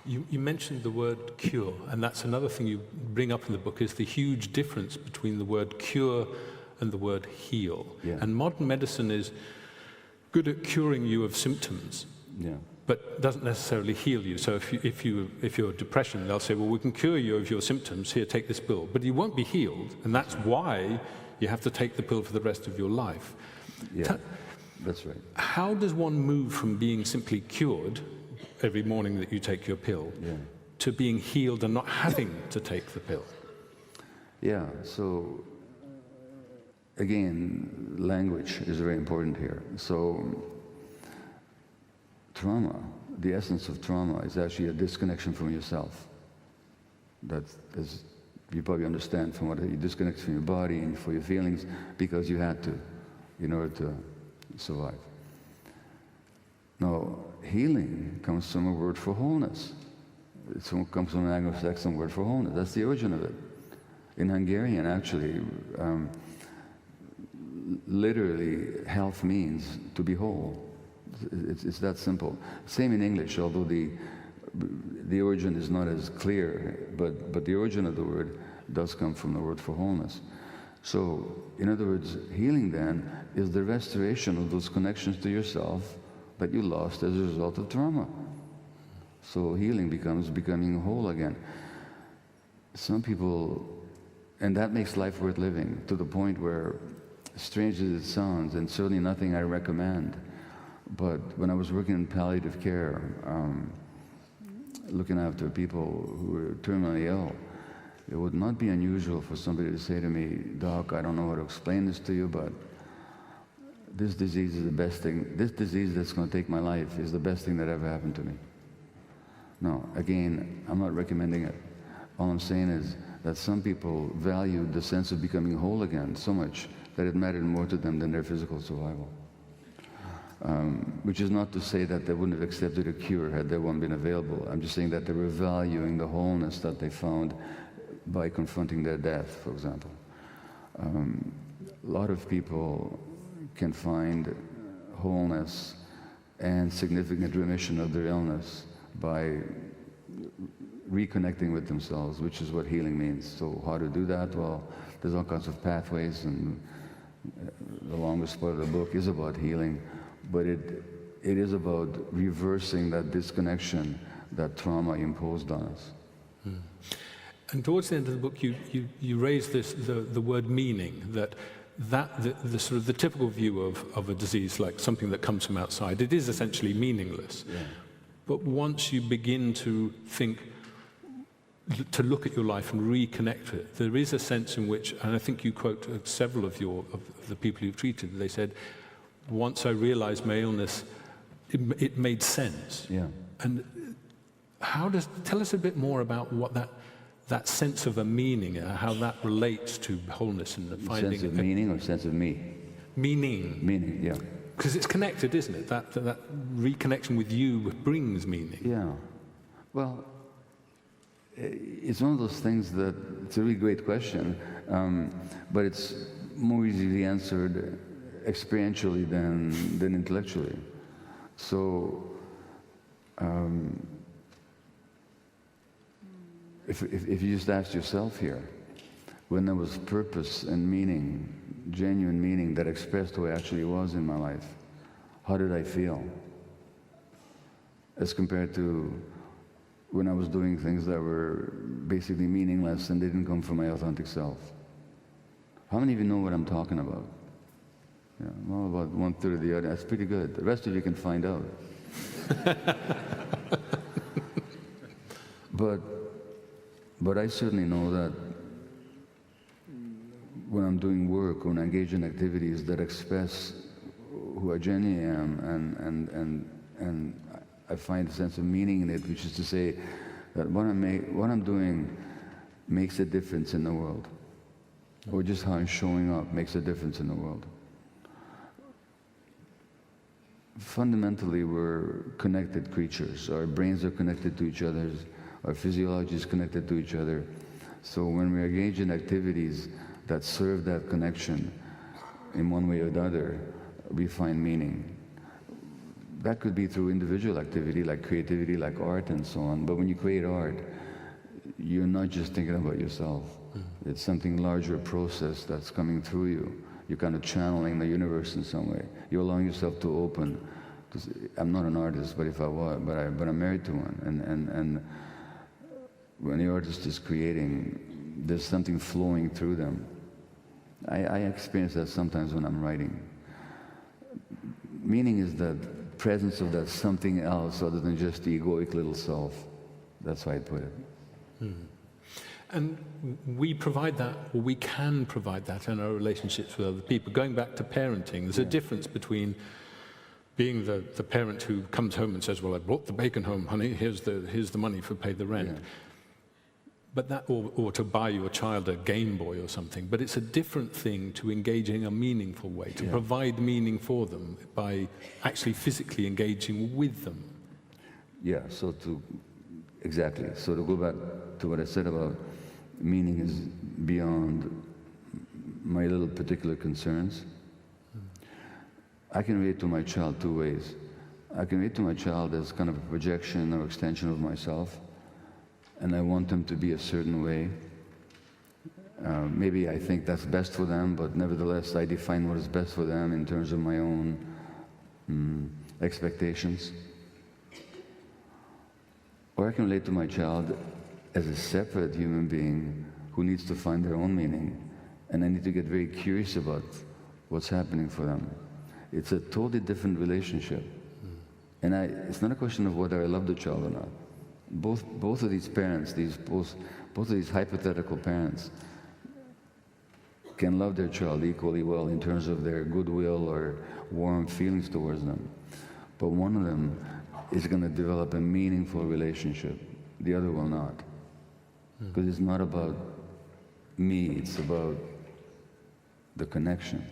You mentioned the word cure, and that's another thing you bring up in the book, is the huge difference between the word cure and the word heal. Yeah. And modern medicine is good at curing you of symptoms, but doesn't necessarily heal you. So if you're depression, they'll say, well, we can cure you of your symptoms, here, take this pill. But you won't be healed, and that's why you have to take the pill for the rest of your life. Yeah, that's right. How does one move from being simply cured every morning that you take your pill to being healed and not having to take the pill? Yeah, so again, language is very important here. So trauma, the essence of trauma is actually a disconnection from yourself. That is, you probably understand from what you disconnect from your body and for your feelings because you had to in order to survive. Now, healing comes from a word for wholeness. It comes from an Anglo-Saxon word for wholeness. That's the origin of it. In Hungarian, actually, literally, health means to be whole. It's that simple. Same in English, although the origin is not as clear, but the origin of the word does come from the word for wholeness. So, in other words, healing then is the restoration of those connections to yourself that you lost as a result of trauma. So healing becomes becoming whole again. Some people, and that makes life worth living, to the point where, strange as it sounds, and certainly nothing I recommend, but when I was working in palliative care, looking after people who were terminally ill, it would not be unusual for somebody to say to me, Doc, I don't know how to explain this to you, but this disease is the best thing, this disease that's going to take my life is the best thing that ever happened to me. No, again, I'm not recommending it. All I'm saying is that some people valued the sense of becoming whole again so much that it mattered more to them than their physical survival. Which is not to say that they wouldn't have accepted a cure had there one been available. I'm just saying that they were valuing the wholeness that they found by confronting their death, for example. A lot of people can find wholeness and significant remission of their illness by reconnecting with themselves, which is what healing means. So how to do that? Well, there's all kinds of pathways, and the longest part of the book is about healing, but it is about reversing that disconnection that trauma imposed on us. Mm. And towards the end of the book, you raise the word meaning, the sort of the typical view of a disease, like something that comes from outside, it is essentially meaningless. Yeah. But once you begin to think, to look at your life and reconnect it, there is a sense in which, and I think you quote several of the people you've treated, they said, once I realized my illness, it made sense. Yeah. And tell us a bit more about what that sense of a meaning, how that relates to wholeness and finding... Sense of meaning or sense of me? Meaning. Meaning, yeah. Because it's connected, isn't it? That reconnection with you brings meaning. Yeah. Well, it's one of those things that, it's a really great question, but it's more easily answered experientially than intellectually. So, if you just ask yourself here, when there was purpose and meaning, genuine meaning that expressed who I actually was in my life, how did I feel? As compared to when I was doing things that were basically meaningless and didn't come from my authentic self. How many of you know what I'm talking about? Yeah, well, about 1/3 of the audience. That's pretty good. The rest of you can find out. But I certainly know that when I'm doing work, when I engage in activities that express who I genuinely am, and I find a sense of meaning in it, which is to say that what I'm doing makes a difference in the world, or just how I'm showing up makes a difference in the world. Fundamentally, we're connected creatures. Our brains are connected to each other. Our physiology is connected to each other. So when we engage in activities that serve that connection in one way or the other, we find meaning. that could be through individual activity, like creativity, like art and so on. But when you create art, you're not just thinking about yourself. It's something larger process that's coming through you. You're kind of channeling the universe in some way. You're allowing yourself to open. I'm not an artist, but if I was, but I'm married to one. And when the artist is creating, there's something flowing through them. I experience that sometimes when I'm writing. Meaning is the presence of that something else other than just the egoic little self. That's how I put it. And we provide that, or we can provide that in our relationships with other people. Going back to parenting, there's a difference between being the parent who comes home and says, well, I brought the bacon home, honey, here's the money for pay the rent. Yeah. But that, or to buy your child a Game Boy or something. But it's a different thing to engage in a meaningful way, to provide meaning for them by actually physically engaging with them. Yeah, exactly. So to go back to what I said about meaning is beyond my little particular concerns. I can relate to my child two ways. I can relate to my child as kind of a projection or extension of myself, and I want them to be a certain way. Maybe I think that's best for them, but nevertheless I define what is best for them in terms of my own expectations. Or I can relate to my child as a separate human being who needs to find their own meaning, and I need to get very curious about what's happening for them. It's a totally different relationship. And it's not a question of whether I love the child or not. Both of these parents, both of these hypothetical parents, can love their child equally well in terms of their goodwill or warm feelings towards them. But one of them is going to develop a meaningful relationship. The other will not. Because it's not about me, it's about the connection.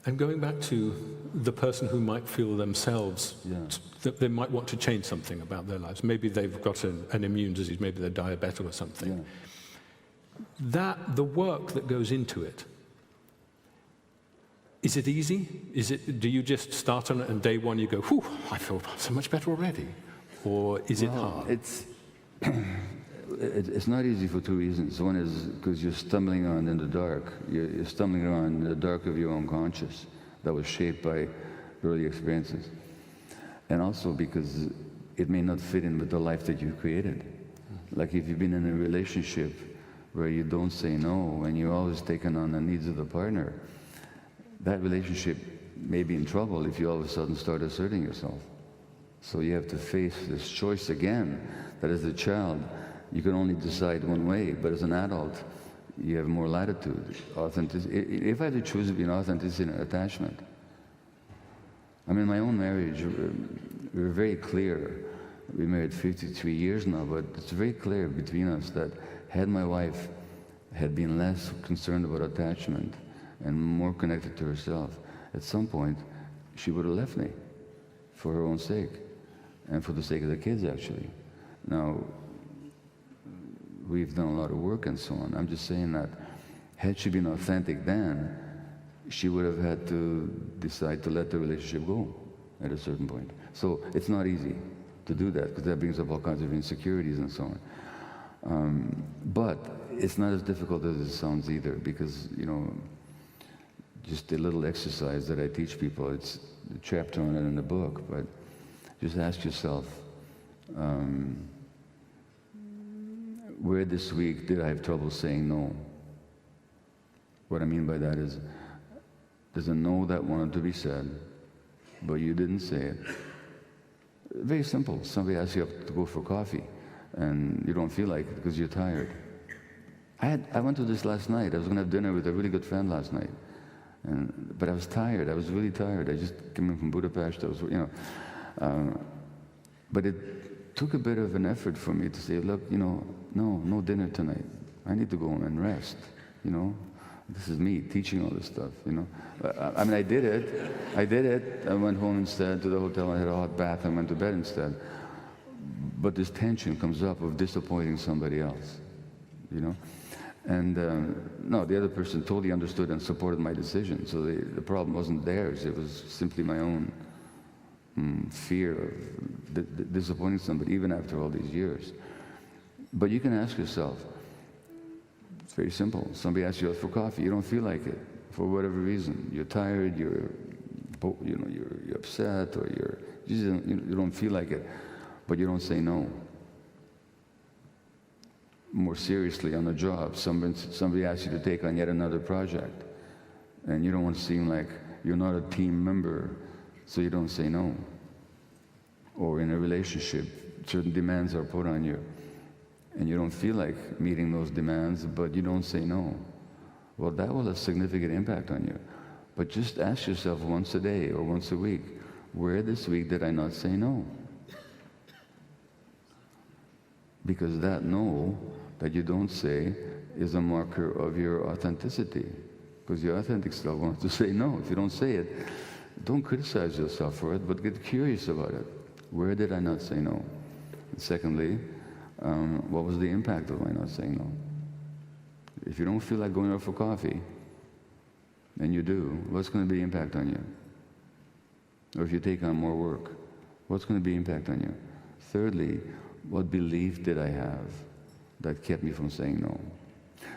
And going back to the person who might feel themselves that they might want to change something about their lives. Maybe they've got an immune disease, maybe they're diabetic or something. Yeah. The work that goes into it, is it easy? Do you just start on it and day one you go, whew, I feel so much better already? Or is it hard? It's not easy for two reasons. One is because you're stumbling around in the dark. You're stumbling around in the dark of your own conscious that was shaped by early experiences. And also because it may not fit in with the life that you created. Like if you've been in a relationship where you don't say no and you're always taking on the needs of the partner, that relationship may be in trouble if you all of a sudden start asserting yourself. So you have to face this choice again, that as a child, you can only decide one way, but as an adult, you have more latitude, authenticity. If I had to choose between authenticity and attachment, I mean, my own marriage, we were very clear. We married 53 years now, but it's very clear between us that had my wife had been less concerned about attachment and more connected to herself, at some point, she would have left me for her own sake, and for the sake of the kids, actually. Now, we've done a lot of work and so on. I'm just saying that had she been authentic then, she would have had to decide to let the relationship go at a certain point. So it's not easy to do that, because that brings up all kinds of insecurities and so on. But it's not as difficult as it sounds either, because, you know, just a little exercise that I teach people, it's a chapter on it in the book, but just ask yourself, where this week did I have trouble saying no? What I mean by that is, there's a no that wanted to be said, but you didn't say it. Very simple. Somebody asks you to go for coffee, and you don't feel like it because you're tired. I went to this last night. I was going to have dinner with a really good friend last night, but I was tired. I was really tired. I just came in from Budapest. I was, you know, but it took a bit of an effort for me to say, look, you know, no dinner tonight. I need to go home and rest, you know. This is me teaching all this stuff, you know. I mean, I did it. I went home instead to the hotel. I had a hot bath. I went to bed instead. But this tension comes up of disappointing somebody else, you know. And no, the other person totally understood and supported my decision. So the problem wasn't theirs. It was simply my own fear of disappointing somebody, even after all these years. But you can ask yourself, it's very simple. Somebody asks you out for coffee, you don't feel like it for whatever reason. You're tired, you're upset, or you don't feel like it, but you don't say no. More seriously, on the job, somebody asks you to take on yet another project, and you don't want to seem like you're not a team member, so you don't say no. Or in a relationship, certain demands are put on you, and you don't feel like meeting those demands, but you don't say no. Well, that will have significant impact on you. But just ask yourself once a day or once a week, where this week did I not say no? Because that no that you don't say is a marker of your authenticity. Because your authentic self wants to say no. If you don't say it, don't criticize yourself for it, but get curious about it. Where did I not say no? And secondly, what was the impact of my not saying no? If you don't feel like going out for coffee, and you do, what's going to be the impact on you? Or if you take on more work, what's going to be the impact on you? Thirdly, what belief did I have that kept me from saying no?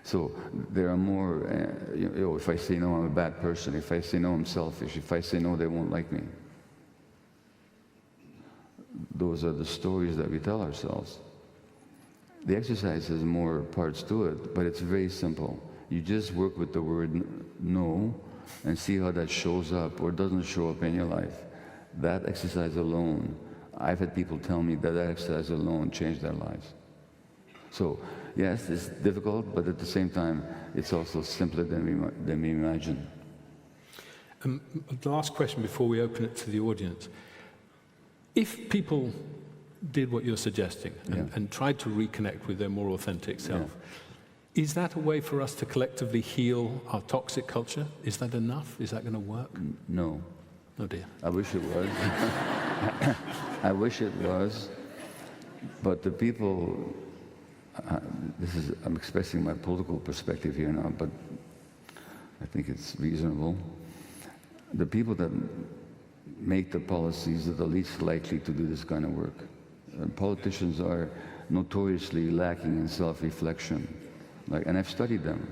So there are more, if I say no, I'm a bad person. If I say no, I'm selfish. If I say no, they won't like me. Those are the stories that we tell ourselves. The exercise has more parts to it, but it's very simple. You just work with the word no and see how that shows up or doesn't show up in your life. That exercise alone, I've had people tell me that exercise alone changed their lives. So, yes, it's difficult, but at the same time, it's also simpler than we imagine. The last question before we open it to the audience. If people did what you're suggesting and tried to reconnect with their more authentic self, is that a way for us to collectively heal our toxic culture? Is that enough? Is that going to work? No. Oh dear. I wish it was. I wish it was. But the people, I'm expressing my political perspective here now, but I think it's reasonable. The people that make the policies are the least likely to do this kind of work. Politicians are notoriously lacking in self-reflection. And I've studied them.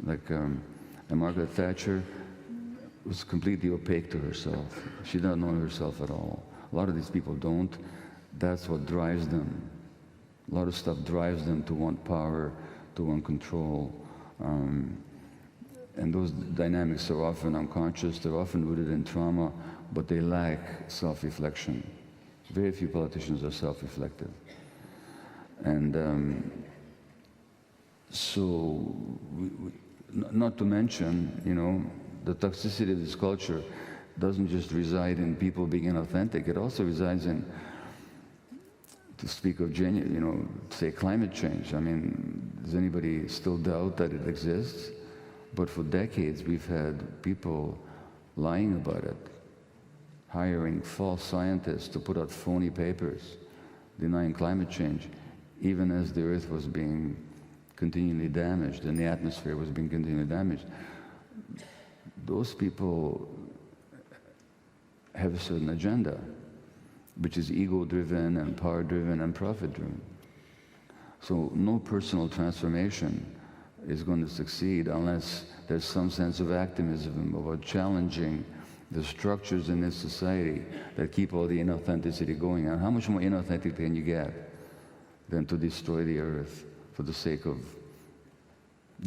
And Margaret Thatcher was completely opaque to herself. She doesn't know herself at all. A lot of these people don't. That's what drives them. A lot of stuff drives them to want power, to want control. And those dynamics are often unconscious, they're often rooted in trauma, but they lack self-reflection. Very few politicians are self-reflective. And so, not to mention, the toxicity of this culture doesn't just reside in people being inauthentic, it also resides in, to speak of say climate change. I mean, does anybody still doubt that it exists? But for decades we've had people lying about it, hiring false scientists to put out phony papers denying climate change, even as the earth was being continually damaged and the atmosphere was being continually damaged. Those people have a certain agenda, which is ego-driven and power-driven and profit-driven. So no personal transformation is going to succeed unless there's some sense of activism about challenging the structures in this society that keep all the inauthenticity going. And how much more inauthentic can you get than to destroy the earth for the sake of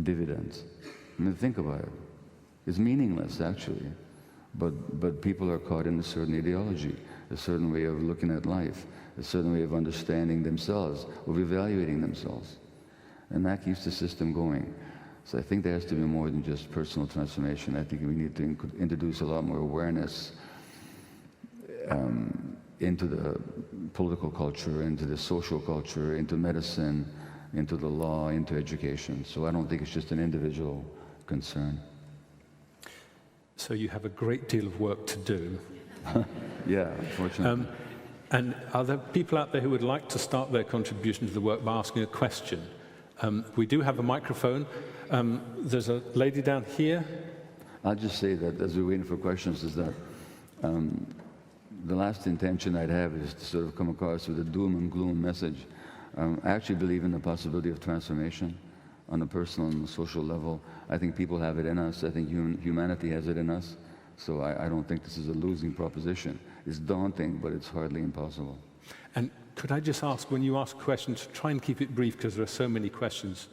dividends? I mean, think about it. It's meaningless, actually. But people are caught in a certain ideology, a certain way of looking at life, a certain way of understanding themselves, of evaluating themselves. And that keeps the system going. So I think there has to be more than just personal transformation. I think we need to introduce a lot more awareness into the political culture, into the social culture, into medicine, into the law, into education. So I don't think it's just an individual concern. So you have a great deal of work to do. Yeah, unfortunately. And are there people out there who would like to start their contribution to the work by asking a question? We do have a microphone. There's a lady down here. I'll just say that as we're waiting for questions is that the last intention I'd have is to sort of come across with a doom and gloom message. I actually believe in the possibility of transformation on a personal and social level. I think people have it in us. I think humanity has it in us. So I don't think this is a losing proposition. It's daunting, but it's hardly impossible. And could I just ask, when you ask questions, try and keep it brief because there are so many questions